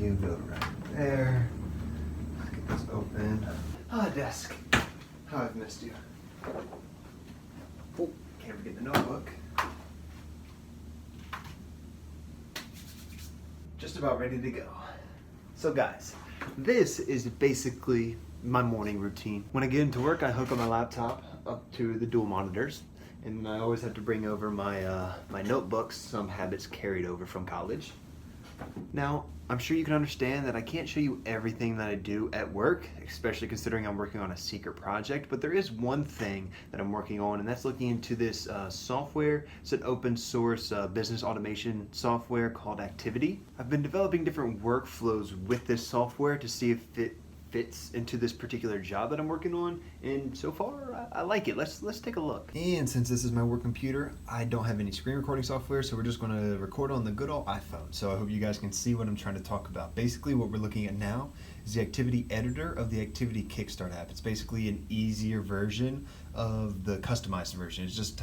you go right there. Let's get this open. Ah, desk. How I've missed you. Oh, can't forget the notebook. Just about ready to go. So guys, this is basically my morning routine. When I get into work, I hook up my laptop up to the dual monitors, and I always have to bring over my my notebooks, some habits carried over from college. Now, I'm sure you can understand that I can't show you everything that I do at work, especially considering I'm working on a secret project, but there is one thing that I'm working on, and that's looking into this software. It's an open source business automation software called Activity. I've been developing different workflows with this software to see if it fits into this particular job that I'm working on, and so far I like it. Let's take a look. And since this is my work computer, I don't have any screen recording software, so we're just going to record on the good old iPhone. So I hope you guys can see what I'm trying to talk about. Basically what we're looking at now is the Activity editor of the Activity Kickstart app. It's basically an easier version of the customized version. It's just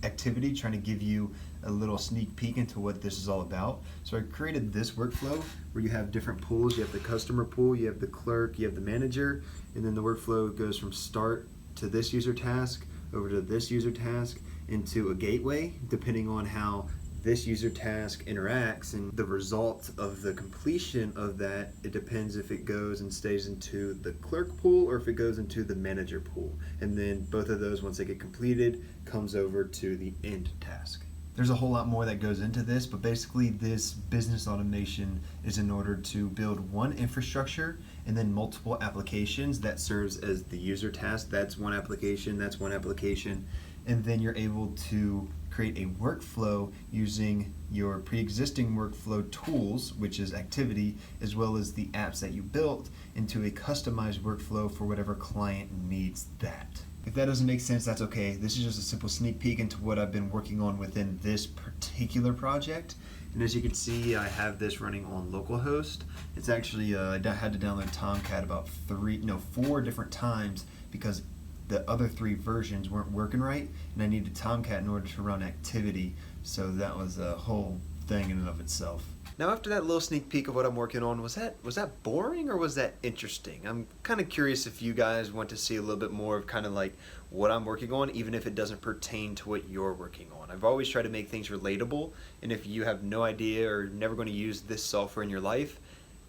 Activity trying to give you a little sneak peek into what this is all about. So I created this workflow where you have different pools. You have the customer pool, you have the clerk, you have the manager, and then the workflow goes from start to this user task over to this user task into a gateway, depending on how this user task interacts, and the result of the completion of that, it depends if it goes and stays into the clerk pool or if it goes into the manager pool. And then both of those, once they get completed, comes over to the end task. There's a whole lot more that goes into this, but basically this business automation is in order to build one infrastructure and then multiple applications that serves as the user task. That's one application, that's one application, and then you're able to create a workflow using your pre-existing workflow tools, which is Activity, as well as the apps that you built, into a customized workflow for whatever client needs that. If that doesn't make sense, that's okay. This is just a simple sneak peek into what I've been working on within this particular project. And as you can see, I have this running on localhost. It's actually, I had to download Tomcat about 4 different times because the other 3 versions weren't working right, and I needed Tomcat in order to run Activity, so that was a whole thing in and of itself. Now after that little sneak peek of what I'm working on, was that boring or was that interesting? I'm kind of curious if you guys want to see a little bit more of kind of like what I'm working on, even if it doesn't pertain to what you're working on. I've always tried to make things relatable, and if you have no idea or never going to use this software in your life,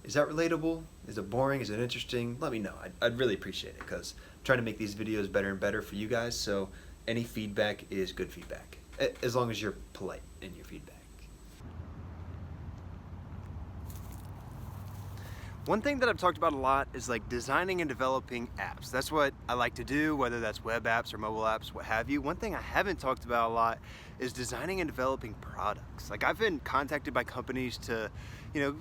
is that relatable? Is it boring? Is it interesting? Let me know. I'd really appreciate it, because I'm trying to make these videos better and better for you guys, so any feedback is good feedback, as long as you're polite in your feedback. One thing that I've talked about a lot is like designing and developing apps. That's what I like to do, whether that's web apps or mobile apps, what have you. One thing I haven't talked about a lot is designing and developing products. Like I've been contacted by companies to,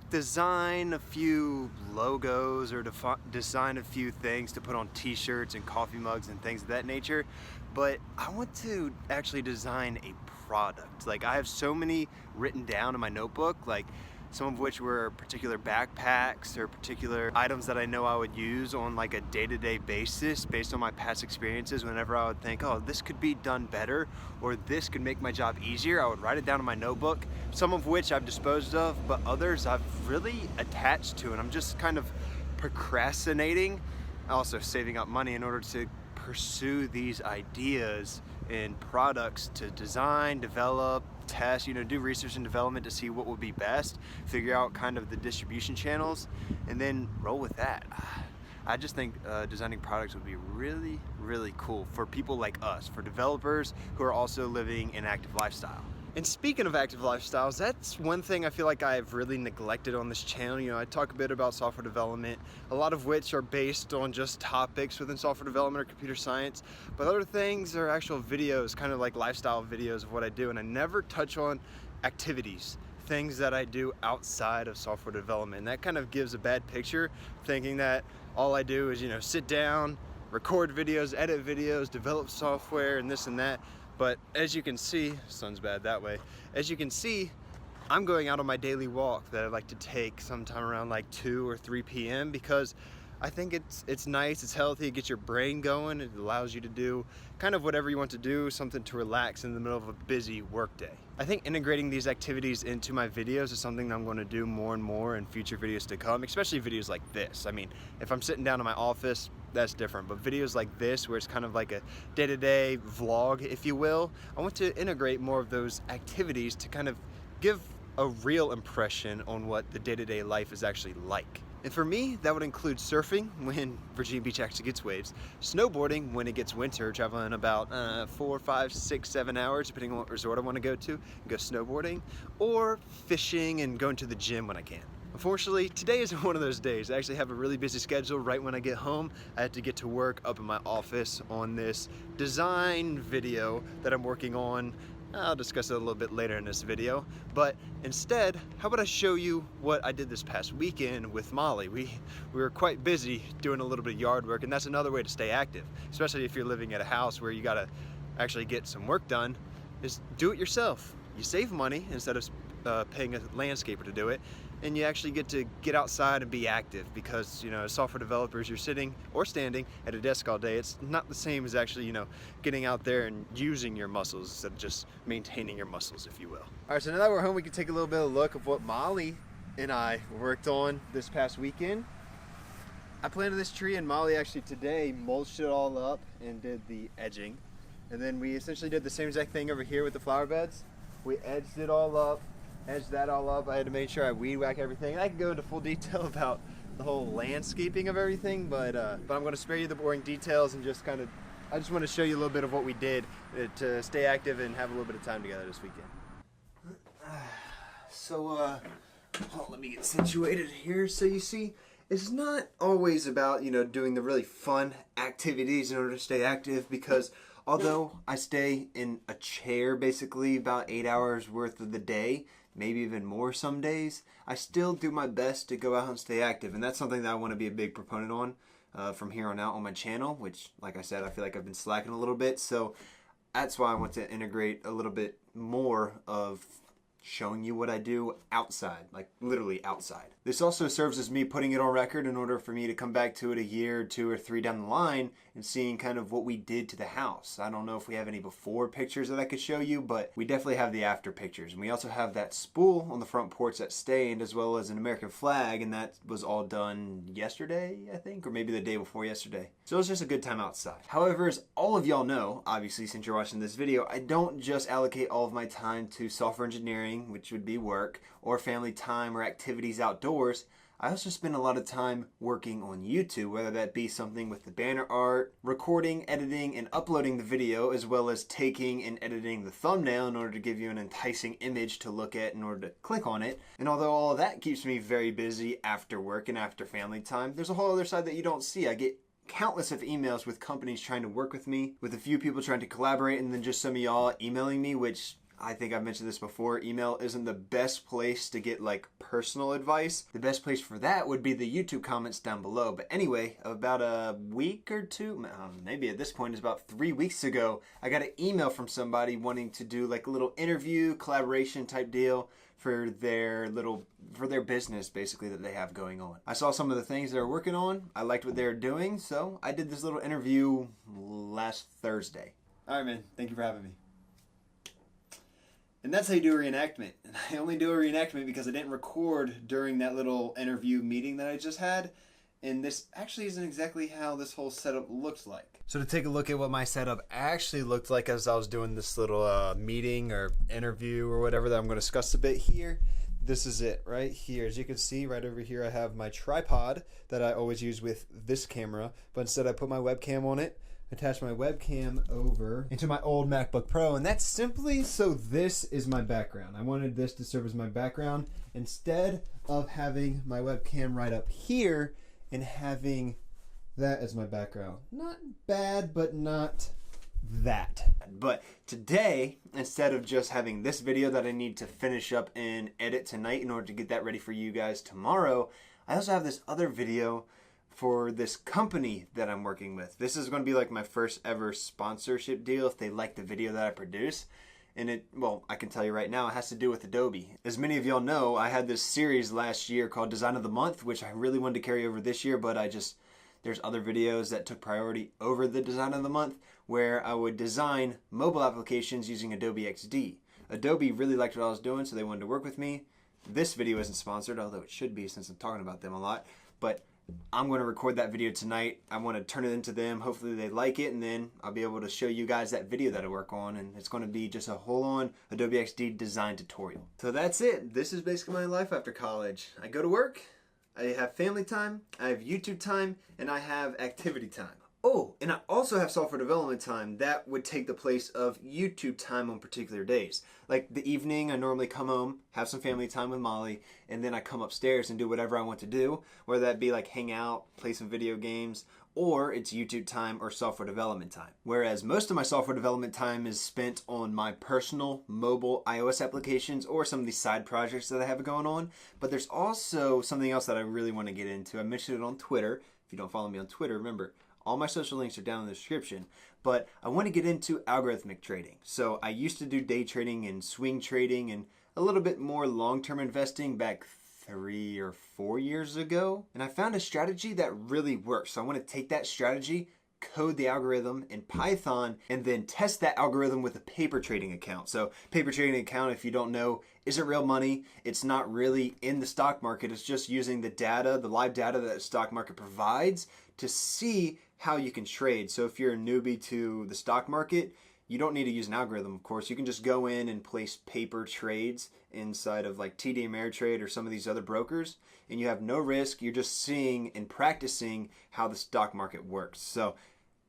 design a few logos or design a few things to put on t-shirts and coffee mugs and things of that nature. But I want to actually design a product. Like I have so many written down in my notebook, like some of which were particular backpacks or particular items that I know I would use on like a day-to-day basis based on my past experiences. Whenever I would think, oh, this could be done better or this could make my job easier, I would write it down in my notebook, some of which I've disposed of, but others I've really attached to, and I'm just kind of procrastinating, also saving up money in order to pursue these ideas and products to design, develop, test, do research and development to see what would be best, figure out kind of the distribution channels, and then roll with that. I just think designing products would be really, really cool for people like us, for developers who are also living an active lifestyle. And speaking of active lifestyles, that's one thing I feel like I've really neglected on this channel. I talk a bit about software development, a lot of which are based on just topics within software development or computer science, but other things are actual videos, kind of like lifestyle videos of what I do, and I never touch on activities, things that I do outside of software development. And that kind of gives a bad picture, thinking that all I do is, sit down, record videos, edit videos, develop software, and this and that. But as you can see, sun's bad that way. As you can see, I'm going out on my daily walk that I like to take sometime around like 2 or 3 p.m. because I think it's nice, it's healthy, it gets your brain going, it allows you to do kind of whatever you want to do, something to relax in the middle of a busy work day. I think integrating these activities into my videos is something that I'm going to do more and more in future videos to come, especially videos like this. I mean, if I'm sitting down in my office, that's different, but videos like this, where it's kind of like a day-to-day vlog, if you will, I want to integrate more of those activities to kind of give a real impression on what the day-to-day life is actually like. And for me, that would include surfing when Virginia Beach actually gets waves, snowboarding when it gets winter, traveling about 4, 5, 6, 7 hours, depending on what resort I want to go to, and go snowboarding, or fishing and going to the gym when I can. Unfortunately, today isn't one of those days. I actually have a really busy schedule. Right when I get home, I have to get to work up in my office on this design video that I'm working on. I'll discuss it a little bit later in this video, but instead, how about I show you what I did this past weekend with Molly. We were quite busy doing a little bit of yard work, and that's another way to stay active, especially if you're living at a house where you gotta actually get some work done, is do it yourself. You save money instead of paying a landscaper to do it, and you actually get to get outside and be active, because, you know, as software developers, you're sitting or standing at a desk all day. It's not the same as actually, you know, getting out there and using your muscles instead of just maintaining your muscles, if you will. All right, so now that we're home, we can take a little bit of a look of what Molly and I worked on this past weekend. I planted this tree, and Molly actually today mulched it all up and did the edging. And then we essentially did the same exact thing over here with the flower beds. We edged it all up, edged that all up. I had to make sure I weed whack everything. I can go into full detail about the whole landscaping of everything, but I'm going to spare you the boring details and just kind of, I just want to show you a little bit of what we did to stay active and have a little bit of time together this weekend. So, let me get situated here. So you see, it's not always about, you know, doing the really fun activities in order to stay active, because although I stay in a chair basically about 8 hours worth of the day, maybe even more some days, I still do my best to go out and stay active. And that's something that I want to be a big proponent on from here on out on my channel, which, like I said, I feel like I've been slacking a little bit. So that's why I want to integrate a little bit more of showing you what I do outside, like literally outside. This also serves as me putting it on record in order for me to come back to it a year or 2 or 3 down the line and seeing kind of what we did to the house. I don't know if we have any before pictures that I could show you, but we definitely have the after pictures. And we also have that spool on the front porch that's stained, as well as an American flag, and that was all done yesterday, I think, or maybe the day before yesterday. So it was just a good time outside. However, as all of y'all know, obviously since you're watching this video, I don't just allocate all of my time to software engineering, which would be work, or family time or activities outdoors. I also spend a lot of time working on YouTube, whether that be something with the banner art, recording, editing, and uploading the video, as well as taking and editing the thumbnail in order to give you an enticing image to look at in order to click on it. And although all of that keeps me very busy after work and after family time, there's a whole other side that you don't see. I get countless of emails with companies trying to work with me, with a few people trying to collaborate, and then just some of y'all emailing me, which I think I've mentioned this before, email isn't the best place to get like personal advice. The best place for that would be the YouTube comments down below. But anyway, about a week or two, maybe at this point it's about 3 weeks ago, I got an email from somebody wanting to do like a little interview, collaboration type deal for their business basically that they have going on. I saw some of the things they're working on. I liked what they're doing, so I did this little interview last Thursday. All right, man. Thank you for having me. And that's how you do a reenactment. And I only do a reenactment because I didn't record during that little interview meeting that I just had. And this actually isn't exactly how this whole setup looks like. So to take a look at what my setup actually looked like as I was doing this little meeting or interview or whatever that I'm going to discuss a bit here, this is it right here. As you can see right over here, I have my tripod that I always use with this camera, but instead I put my webcam on it, attach my webcam over into my old MacBook Pro, and that's simply so this is my background. I wanted this to serve as my background instead of having my webcam right up here and having that as my background. Not bad, but not that. But today, instead of just having this video that I need to finish up and edit tonight in order to get that ready for you guys tomorrow, I also have this other video for this company that I'm working with. This is going to be like my first ever sponsorship deal if they like the video that I produce. And well, I can tell you right now, it has to do with Adobe. As many of y'all know, I had this series last year called Design of the Month, which I really wanted to carry over this year, but I just There's other videos that took priority over the design of the month where I would design mobile applications using Adobe XD. Adobe really liked what I was doing, so they wanted to work with me. This video isn't sponsored, although it should be since I'm talking about them a lot. But I'm going to record that video tonight. I want to turn it into them. Hopefully they like it, and then I'll be able to show you guys that video that I work on, and it's going to be just a whole-on Adobe XD design tutorial. So that's it. This is basically my life after college. I go to work, I have family time, I have YouTube time, and I have activity time. Oh, and I also have software development time that would take the place of YouTube time on particular days. Like the evening, I normally come home, have some family time with Molly, and then I come upstairs and do whatever I want to do, whether that be like hang out, play some video games, or it's YouTube time or software development time. Whereas most of my software development time is spent on my personal mobile iOS applications or some of these side projects that I have going on. But there's also something else that I really want to get into. I mentioned it on Twitter. If you don't follow me on Twitter, remember, all my social links are down in the description, but I want to get into algorithmic trading. So I used to do day trading and swing trading and a little bit more long-term investing back 3 or 4 years ago. And I found a strategy that really works. So I want to take that strategy, code the algorithm in Python, and then test that algorithm with a paper trading account. So paper trading account, if you don't know, isn't real money. It's not really in the stock market. It's just using the data, the live data that the stock market provides to see how you can trade. So if you're a newbie to the stock market, you don't need to use an algorithm, of course. You can just go in and place paper trades inside of like TD Ameritrade or some of these other brokers, and you have no risk. You're just seeing and practicing how the stock market works. So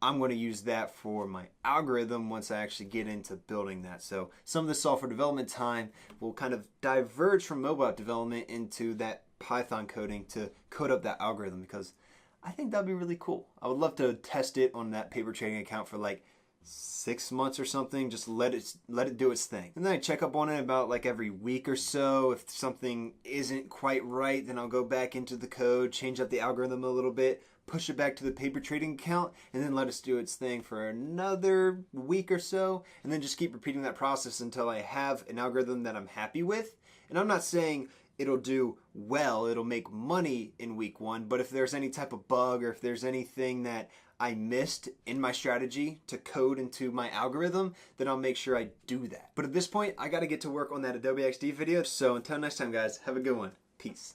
I'm going to use that for my algorithm once I actually get into building that. So some of the software development time will kind of diverge from mobile app development into that Python coding to code up that algorithm, because I think that'd be really cool. I would love to test it on that paper trading account for like 6 months or something. Just let it do its thing. And then I check up on it about like every week or so. If something isn't quite right, then I'll go back into the code, change up the algorithm a little bit, push it back to the paper trading account, and then let it do its thing for another week or so, and then just keep repeating that process until I have an algorithm that I'm happy with. And I'm not saying it'll do well, it'll make money in week 1, but if there's any type of bug or if there's anything that I missed in my strategy to code into my algorithm, then I'll make sure I do that. But at this point, I got to get to work on that Adobe XD video. So until next time, guys, have a good one. Peace.